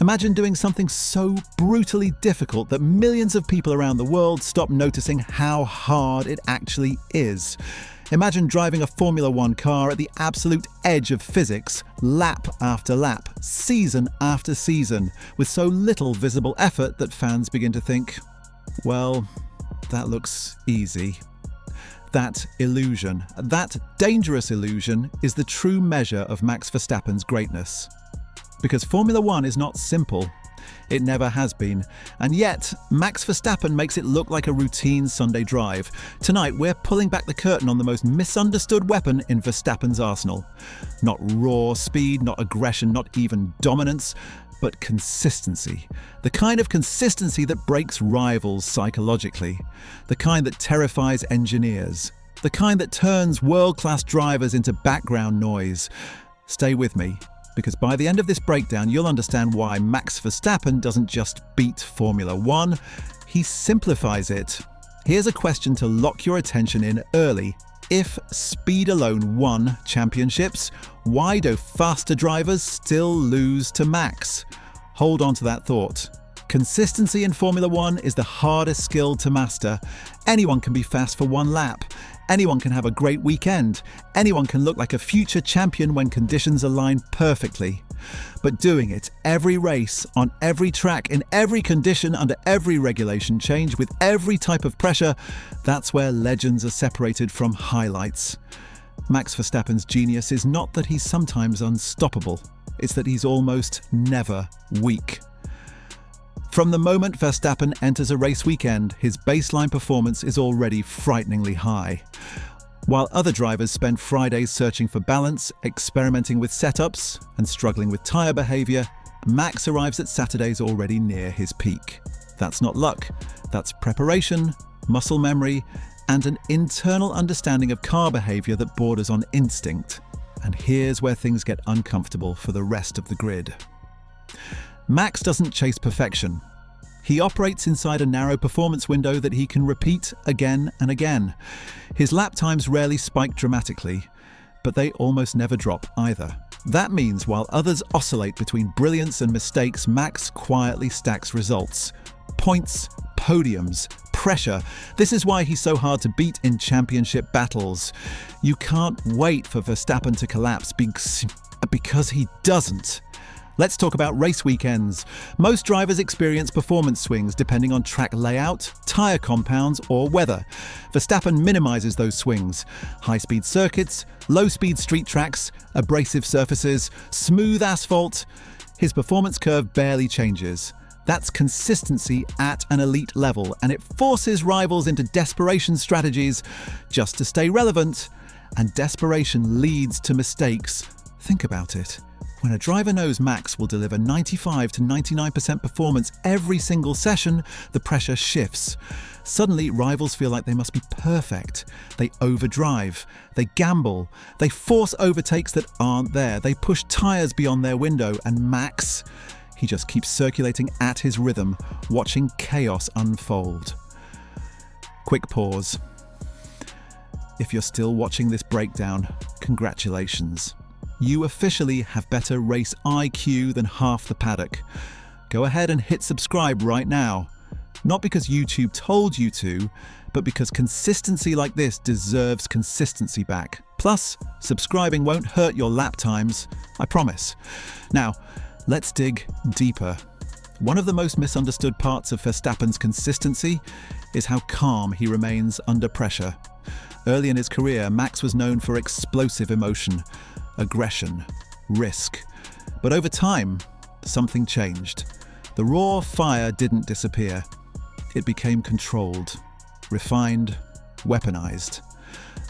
Imagine doing something so brutally difficult that millions of people around the world stop noticing how hard it actually is. Imagine driving a Formula One car at the absolute edge of physics, lap after lap, season after season, with so little visible effort that fans begin to think, well, that looks easy. That illusion, that dangerous illusion, is the true measure of Max Verstappen's greatness. Because Formula One is not simple. It never has been. And yet, Max Verstappen makes it look like a routine Sunday drive. Tonight, we're pulling back the curtain on the most misunderstood weapon in Verstappen's arsenal. Not raw speed, not aggression, not even dominance, but consistency. The kind of consistency that breaks rivals psychologically. The kind that terrifies engineers. The kind that turns world-class drivers into background noise. Stay with me, because by the end of this breakdown, you'll understand why Max Verstappen doesn't just beat Formula One, he simplifies it. Here's a question to lock your attention in early. If speed alone won championships, why do faster drivers still lose to Max? Hold on to that thought. Consistency in Formula One is the hardest skill to master. Anyone can be fast for one lap. Anyone can have a great weekend. Anyone can look like a future champion when conditions align perfectly. But doing it every race, on every track, in every condition, under every regulation change, with every type of pressure, that's where legends are separated from highlights. Max Verstappen's genius is not that he's sometimes unstoppable. It's that he's almost never weak. From the moment Verstappen enters a race weekend, his baseline performance is already frighteningly high. While other drivers spend Fridays searching for balance, experimenting with setups, and struggling with tyre behaviour, Max arrives at Saturdays already near his peak. That's not luck, that's preparation, muscle memory, and an internal understanding of car behaviour that borders on instinct. And here's where things get uncomfortable for the rest of the grid. Max doesn't chase perfection. He operates inside a narrow performance window that he can repeat again and again. His lap times rarely spike dramatically, but they almost never drop either. That means while others oscillate between brilliance and mistakes, Max quietly stacks results. Points, podiums, pressure. This is why he's so hard to beat in championship battles. You can't wait for Verstappen to collapse because he doesn't. Let's talk about race weekends. Most drivers experience performance swings depending on track layout, tyre compounds, or weather. Verstappen minimises those swings. High-speed circuits, low-speed street tracks, abrasive surfaces, smooth asphalt. His performance curve barely changes. That's consistency at an elite level, and it forces rivals into desperation strategies just to stay relevant. And desperation leads to mistakes. Think about it. When a driver knows Max will deliver 95 to 99% performance every single session, the pressure shifts. Suddenly, rivals feel like they must be perfect. They overdrive, they gamble, they force overtakes that aren't there, they push tyres beyond their window, and Max, he just keeps circulating at his rhythm, watching chaos unfold. Quick pause. If you're still watching this breakdown, congratulations. You officially have better race IQ than half the paddock. Go ahead and hit subscribe right now. Not because YouTube told you to, but because consistency like this deserves consistency back. Plus, subscribing won't hurt your lap times, I promise. Now, let's dig deeper. One of the most misunderstood parts of Verstappen's consistency is how calm he remains under pressure. Early in his career, Max was known for explosive emotion, aggression, risk. But over time, something changed. The raw fire didn't disappear. It became controlled, refined, weaponized.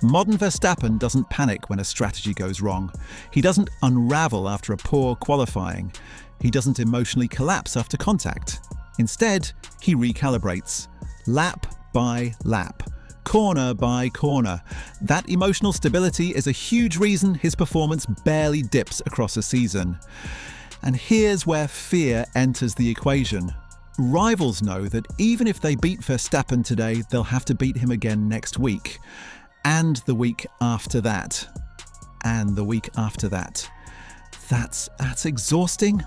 Modern Verstappen doesn't panic when a strategy goes wrong. He doesn't unravel after a poor qualifying. He doesn't emotionally collapse after contact. Instead, he recalibrates, lap by lap, corner by corner. That emotional stability is a huge reason his performance barely dips across a season. And here's where fear enters the equation. Rivals know that even if they beat Verstappen today, they'll have to beat him again next week. And the week after that. And the week after that. That's exhausting.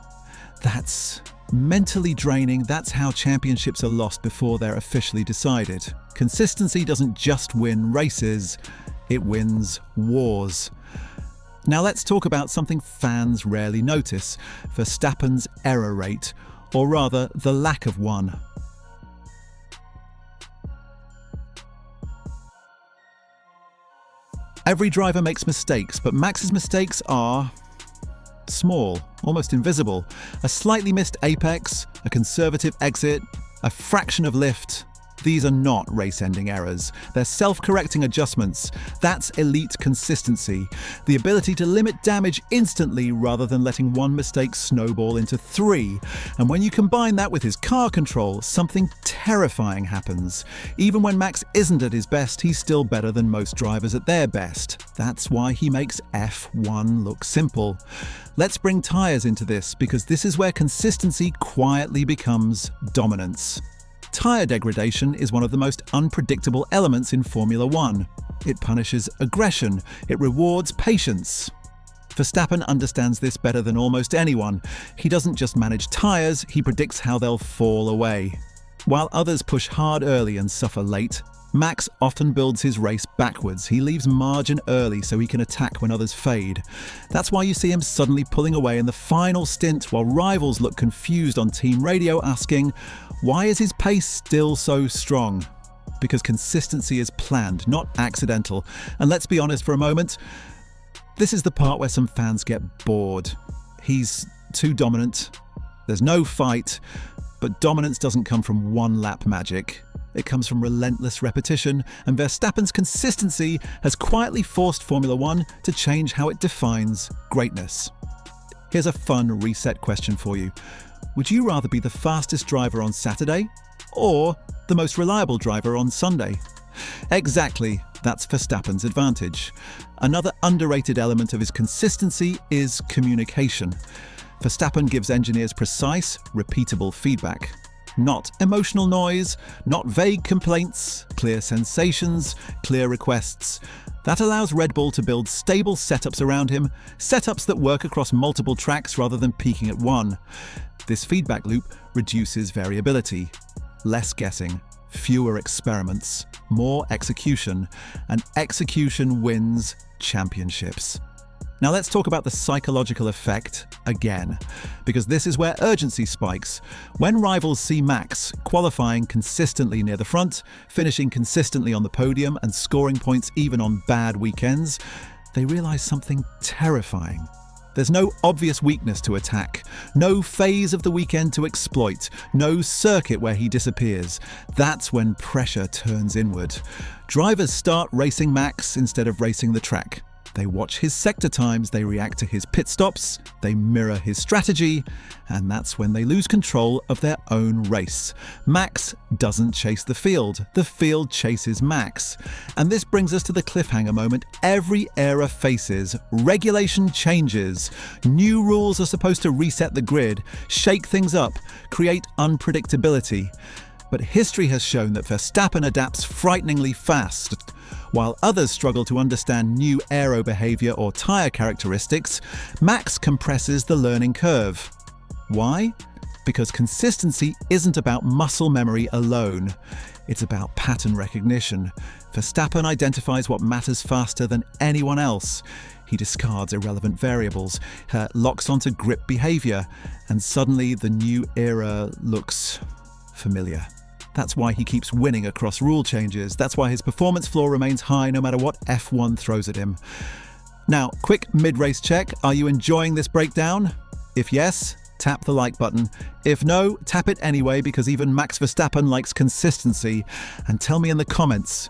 That's Mentally draining, that's how championships are lost before they're officially decided. Consistency doesn't just win races, it wins wars. Now let's talk about something fans rarely notice: Verstappen's error rate, or rather, the lack of one. Every driver makes mistakes, but Max's mistakes are small, almost invisible. A slightly missed apex, a conservative exit, a fraction of lift. These are not race-ending errors. They're self-correcting adjustments. That's elite consistency. The ability to limit damage instantly rather than letting one mistake snowball into 3. And when you combine that with his car control, something terrifying happens. Even when Max isn't at his best, he's still better than most drivers at their best. That's why he makes F1 look simple. Let's bring tyres into this, because this is where consistency quietly becomes dominance. Tyre degradation is one of the most unpredictable elements in Formula One. It punishes aggression, it rewards patience. Verstappen understands this better than almost anyone. He doesn't just manage tyres, he predicts how they'll fall away. While others push hard early and suffer late, Max often builds his race backwards. He leaves margin early so he can attack when others fade. That's why you see him suddenly pulling away in the final stint while rivals look confused on team radio asking, why is his pace still so strong? Because consistency is planned, not accidental. And let's be honest for a moment, this is the part where some fans get bored. He's too dominant, there's no fight, but dominance doesn't come from one-lap magic. It comes from relentless repetition, and Verstappen's consistency has quietly forced Formula One to change how it defines greatness. Here's a fun reset question for you. Would you rather be the fastest driver on Saturday or the most reliable driver on Sunday? Exactly, that's Verstappen's advantage. Another underrated element of his consistency is communication. Verstappen gives engineers precise, repeatable feedback. Not emotional noise, not vague complaints, clear sensations, clear requests. That allows Red Bull to build stable setups around him, setups that work across multiple tracks rather than peaking at one. This feedback loop reduces variability. Less guessing, fewer experiments, more execution, and execution wins championships. Now let's talk about the psychological effect again, because this is where urgency spikes. When rivals see Max qualifying consistently near the front, finishing consistently on the podium, and scoring points even on bad weekends, they realize something terrifying. There's no obvious weakness to attack, no phase of the weekend to exploit, no circuit where he disappears. That's when pressure turns inward. Drivers start racing Max instead of racing the track. They watch his sector times, they react to his pit stops, they mirror his strategy, and that's when they lose control of their own race. Max doesn't chase the field chases Max. And this brings us to the cliffhanger moment every era faces. Regulation changes. New rules are supposed to reset the grid, shake things up, create unpredictability. But history has shown that Verstappen adapts frighteningly fast. While others struggle to understand new aero behavior or tyre characteristics, Max compresses the learning curve. Why? Because consistency isn't about muscle memory alone. It's about pattern recognition. Verstappen identifies what matters faster than anyone else. He discards irrelevant variables, locks onto grip behavior, and suddenly the new era looks familiar. That's why he keeps winning across rule changes. That's why his performance floor remains high no matter what F1 throws at him. Now, quick mid-race check. Are you enjoying this breakdown? If yes, tap the like button. If no, tap it anyway, because even Max Verstappen likes consistency. And tell me in the comments,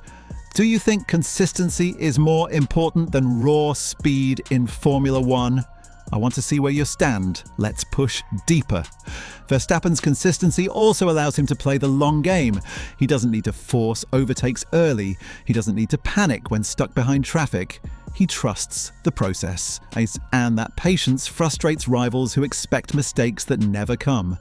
do you think consistency is more important than raw speed in Formula One? I want to see where you stand. Let's push deeper. Verstappen's consistency also allows him to play the long game. He doesn't need to force overtakes early. He doesn't need to panic when stuck behind traffic. He trusts the process. And that patience frustrates rivals who expect mistakes that never come.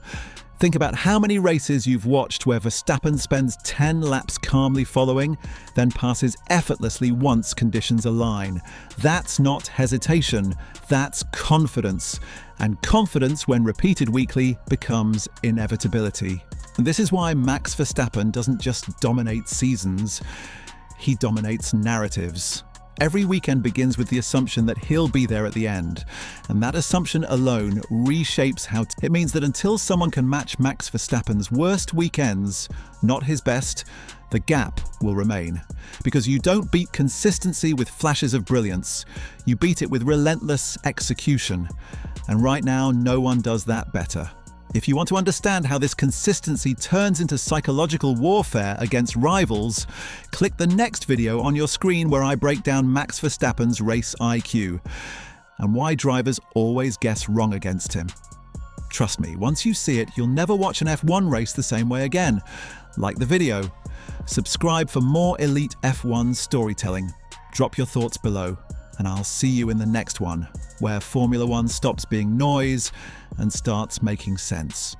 Think about how many races you've watched where Verstappen spends 10 laps calmly following, then passes effortlessly once conditions align. That's not hesitation, that's confidence. And confidence, when repeated weekly, becomes inevitability. And this is why Max Verstappen doesn't just dominate seasons, he dominates narratives. Every weekend begins with the assumption that he'll be there at the end. And that assumption alone reshapes how it means that until someone can match Max Verstappen's worst weekends, not his best, the gap will remain. Because you don't beat consistency with flashes of brilliance. You beat it with relentless execution. And right now, no one does that better. If you want to understand how this consistency turns into psychological warfare against rivals, click the next video on your screen where I break down Max Verstappen's race IQ and why drivers always guess wrong against him. Trust me, once you see it, you'll never watch an F1 race the same way again. Like the video. Subscribe for more elite F1 storytelling. Drop your thoughts below, and I'll see you in the next one, where Formula One stops being noise and starts making sense.